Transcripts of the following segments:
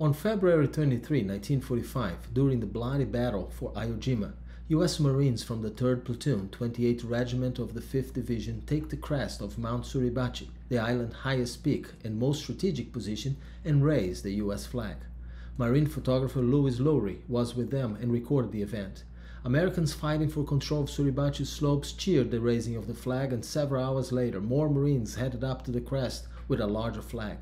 On February 23, 1945, during the bloody battle for Iwo Jima, U.S. Marines from the 3rd Platoon, 28th Regiment of the 5th Division take the crest of Mount Suribachi, the island's highest peak and most strategic position, and raise the U.S. flag. Marine photographer Louis Lowry was with them and recorded the event. Americans fighting for control of Suribachi's slopes cheered the raising of the flag, and several hours later more Marines headed up to the crest with a larger flag.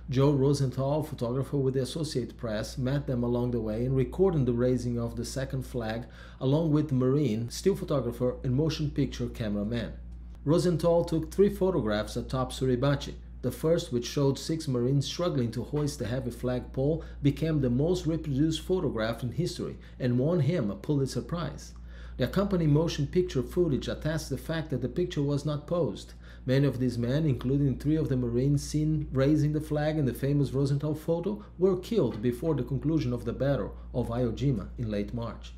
Joe Rosenthal, photographer with the Associated Press, met them along the way and recorded the raising of the second flag along with the Marine, still photographer and motion picture cameraman. Rosenthal took 3 photographs atop Suribachi. The first, which showed 6 Marines struggling to hoist the heavy flagpole, became the most reproduced photograph in history and won him a Pulitzer Prize. The accompanying motion picture footage attests the fact that the picture was not posed. Many of these men, including 3 of the Marines seen raising the flag in the famous Rosenthal photo, were killed before the conclusion of the Battle of Iwo Jima in late March.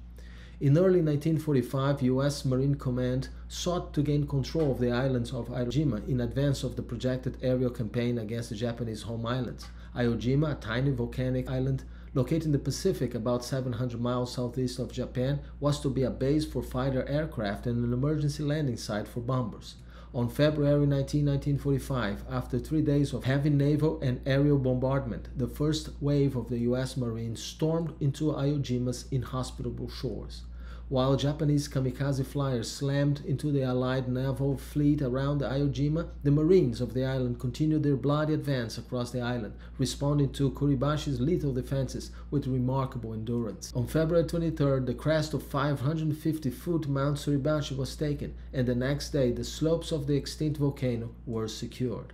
In early 1945, U.S. Marine Command sought to gain control of the islands of Iwo Jima in advance of the projected aerial campaign against the Japanese home islands. Iwo Jima, a tiny volcanic island located in the Pacific about 700 miles southeast of Japan, was to be a base for fighter aircraft and an emergency landing site for bombers. On February 19, 1945, after 3 days of heavy naval and aerial bombardment, the first wave of the U.S. Marines stormed into Iwo Jima's inhospitable shores. While Japanese kamikaze flyers slammed into the Allied naval fleet around Iwo Jima, the Marines of the island continued their bloody advance across the island, responding to Kuribashi's lethal defenses with remarkable endurance. On February 23rd, the crest of 550-foot Mount Suribachi was taken, and the next day the slopes of the extinct volcano were secured.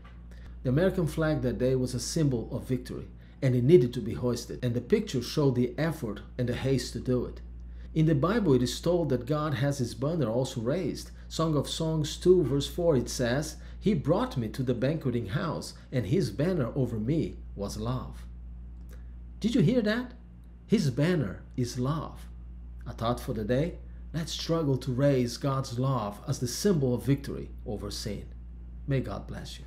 The American flag that day was a symbol of victory, and it needed to be hoisted, and the picture showed the effort and the haste to do it. In the Bible, it is told that God has his banner also raised. Song of Songs 2 verse 4, it says, "He brought me to the banqueting house, and his banner over me was love." Did you hear that? His banner is love. A thought for the day? Let's struggle to raise God's love as the symbol of victory over sin. May God bless you.